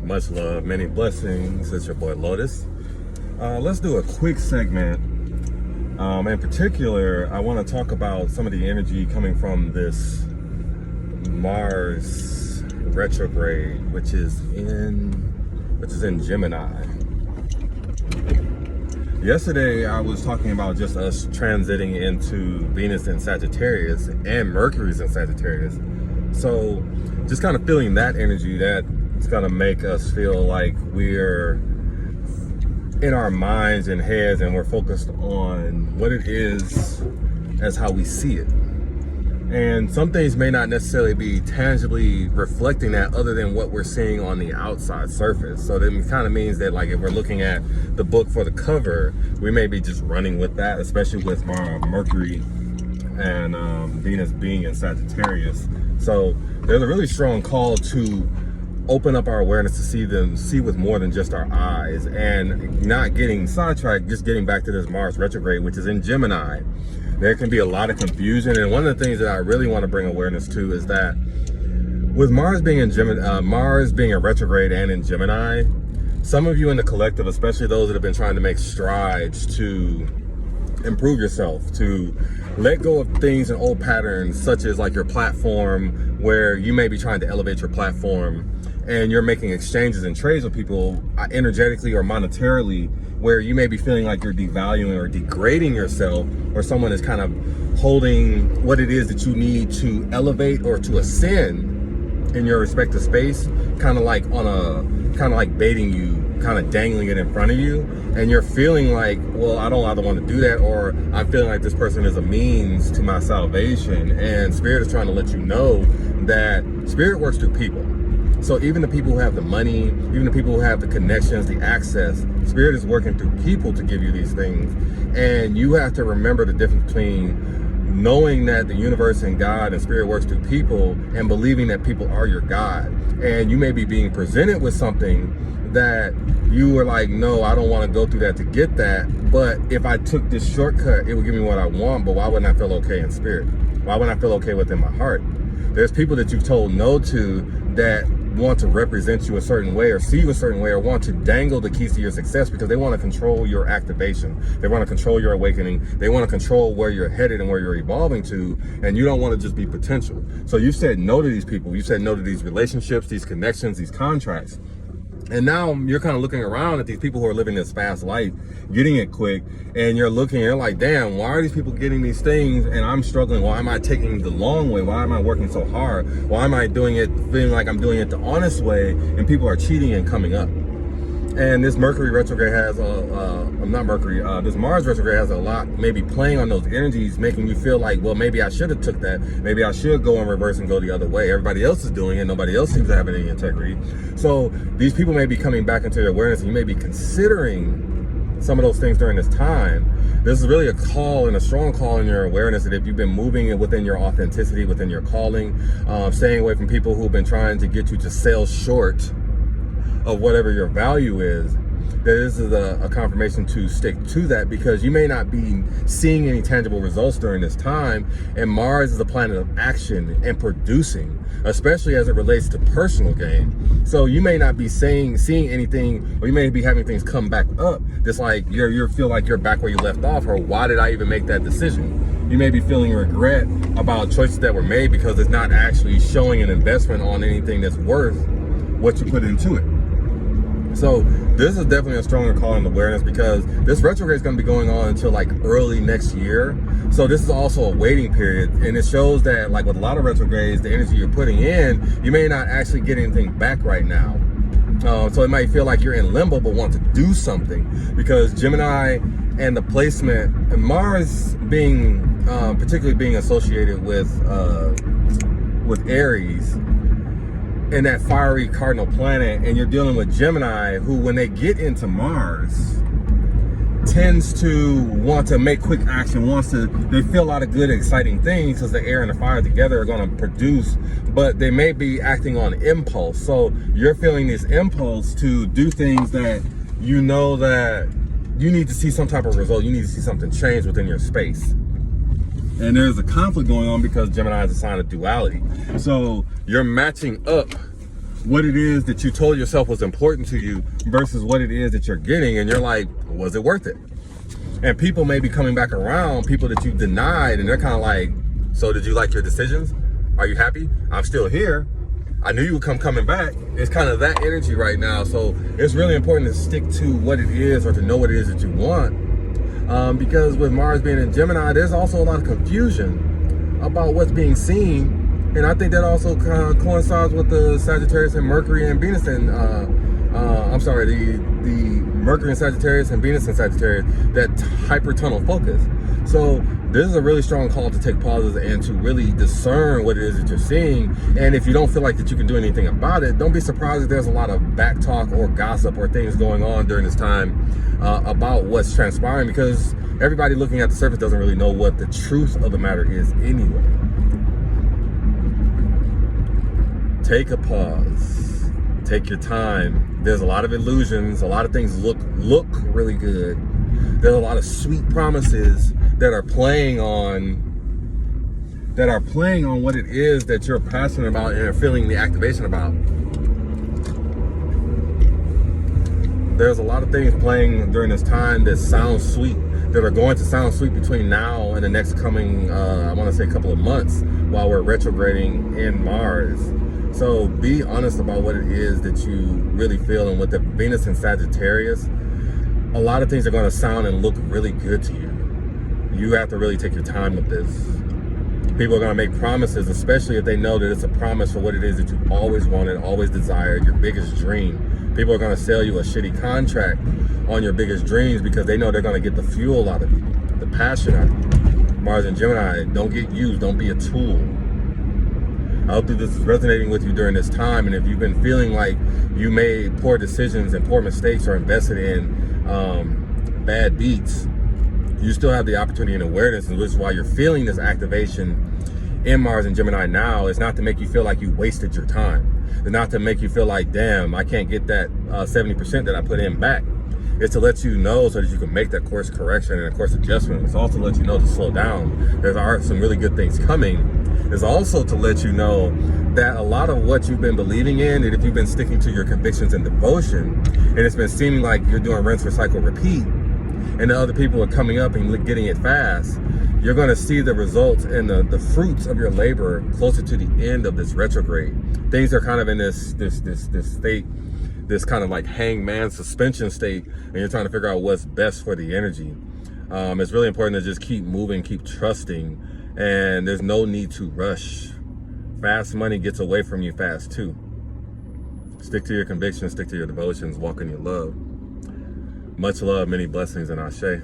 Much love, many blessings. It's your boy Lotus. Let's do a quick segment. In particular, I want to talk about some of the energy coming from this Mars Retrograde, which is in Gemini. Yesterday, I was talking about just us transiting into Venus in Sagittarius and Mercury's in Sagittarius. So just kind of feeling that energy, that's going to make us feel like we're in our minds and heads and we're focused on what it is as how we see it. And some things may not necessarily be tangibly reflecting that other than what we're seeing on the outside surface. So that kind of means that, like, if we're looking at the book for the cover, we may be just running with that, especially with Mercury and Venus being in Sagittarius. So there's a really strong call to open up our awareness to see with more than just our eyes, and not getting sidetracked, just getting back to this Mars retrograde, which is in Gemini. There can be a lot of confusion, and one of the things that I really want to bring awareness to is that with Mars being in Gemini, Mars being a retrograde and in Gemini, some of you in the collective, especially those that have been trying to make strides to improve yourself, to let go of things and old patterns, such as like your platform, where you may be trying to elevate your platform and you're making exchanges and trades with people energetically or monetarily, where you may be feeling like you're devaluing or degrading yourself, or someone is kind of holding what it is that you need to elevate or to ascend in your respective space, kind of like baiting you, kind of dangling it in front of you, and you're feeling like, well, I don't either want to do that, or I'm feeling like this person is a means to my salvation. And Spirit is trying to let you know that Spirit works through people. So even the people who have the money, even the people who have the connections, the access, Spirit is working through people to give you these things. And you have to remember the difference between knowing that the universe and God and Spirit works through people, and believing that people are your God. And you may be being presented with something that you were like, no, I don't want to go through that to get that. But if I took this shortcut, it would give me what I want. But why wouldn't I feel okay in spirit? Why wouldn't I feel okay within my heart? There's people that you've told no to that want to represent you a certain way or see you a certain way, or want to dangle the keys to your success because they want to control your activation. They want to control your awakening. They want to control where you're headed and where you're evolving to, and you don't want to just be potential. So you said no to these people. You said no to these relationships, these connections, these contracts. And now you're kind of looking around at these people who are living this fast life, getting it quick, and you're like, damn, why are these people getting these things and I'm struggling? Why am I taking the long way? Why am I working so hard? Why am I doing it, feeling like I'm doing it the honest way, and people are cheating and coming up? And this Mercury retrograde has this Mars retrograde has a lot, maybe playing on those energies, making you feel like, well, maybe I should have took that. Maybe I should go in reverse and go the other way. Everybody else is doing it. Nobody else seems to have any integrity. So these people may be coming back into your awareness, and you may be considering some of those things during this time. This is really a call, and a strong call in your awareness, that if you've been moving within your authenticity, within your calling, staying away from people who've been trying to get you to sell short of whatever your value is, that this is a confirmation to stick to that, because you may not be seeing any tangible results during this time. And Mars is a planet of action and producing, especially as it relates to personal gain. So you may not be seeing anything, or you may be having things come back up. Just like you feel like you're back where you left off, or why did I even make that decision? You may be feeling regret about choices that were made because it's not actually showing an investment on anything that's worth what you put into it. So this is definitely a stronger call in awareness, because this retrograde is going to be going on until like early next year. So this is also a waiting period, and it shows that, like with a lot of retrogrades, the energy you're putting in, you may not actually get anything back right now. So it might feel like you're in limbo but want to do something, because Gemini and the placement, and Mars being particularly being associated with Aries, and that fiery cardinal planet, and you're dealing with Gemini, who, when they get into Mars, tends to want to make quick action, they feel a lot of good, exciting things, because the air and the fire together are going to produce, but they may be acting on impulse. So you're feeling this impulse to do things that you know that you need to see some type of result. You need to see something change within your space. And there's a conflict going on because Gemini is a sign of duality. So you're matching up what it is that you told yourself was important to you versus what it is that you're getting, and you're like, was it worth it? And people may be coming back around, people that you denied, and they're kind of like, so did you like your decisions? Are you happy? I'm still here. I knew you would coming back. It's kind of that energy right now. So it's really important to stick to what it is, or to know what it is that you want. Because with Mars being in Gemini, there's also a lot of confusion about what's being seen. And I think that also kind of coincides with the Sagittarius and Mercury and Venus and, the Mercury in Sagittarius and Venus in Sagittarius, that hyper tunnel focus. So this is a really strong call to take pauses and to really discern what it is that you're seeing. And if you don't feel like that you can do anything about it, don't be surprised if there's a lot of back talk or gossip or things going on during this time about what's transpiring, because everybody looking at the surface doesn't really know what the truth of the matter is anyway. Take a pause. Take your time. There's a lot of illusions. A lot of things look really good. There's a lot of sweet promises that are playing on what it is that you're passionate about and are feeling the activation about. There's a lot of things playing during this time that sound sweet, that are going to sound sweet between now and the next coming, I want to say, couple of months while we're retrograding in Mars. So be honest about what it is that you really feel. And with the Venus in Sagittarius, a lot of things are going to sound and look really good to you. You have to really take your time with this. People are going to make promises, especially if they know that it's a promise for what it is that you've always wanted, always desired, your biggest dream. People are going to sell you a shitty contract on your biggest dreams because they know they're going to get the fuel out of you, the passion out of you. Mars and Gemini, don't get used, don't be a tool. I hope that this is resonating with you during this time. And if you've been feeling like you made poor decisions and poor mistakes or invested in bad beats, you still have the opportunity and awareness, and which is why you're feeling this activation in Mars and Gemini now. It's not to make you feel like you wasted your time. It's not to make you feel like, damn, I can't get that 70% that I put in back. It's to let you know so that you can make that course correction and a course adjustment. It's also to let you know to slow down. There are some really good things coming. It's also to let you know that a lot of what you've been believing in, that if you've been sticking to your convictions and devotion, and it's been seeming like you're doing rinse, recycle, repeat, and the other people are coming up and getting it fast, you're going to see the results and the fruits of your labor closer to the end of this retrograde. Things are kind of in this state, this kind of like hangman suspension state, and you're trying to figure out what's best for the energy. It's really important to just keep moving, keep trusting, and there's no need to rush. Fast money gets away from you fast too. Stick to your convictions, stick to your devotions, walk in your love. Much love, many blessings, and Ashe.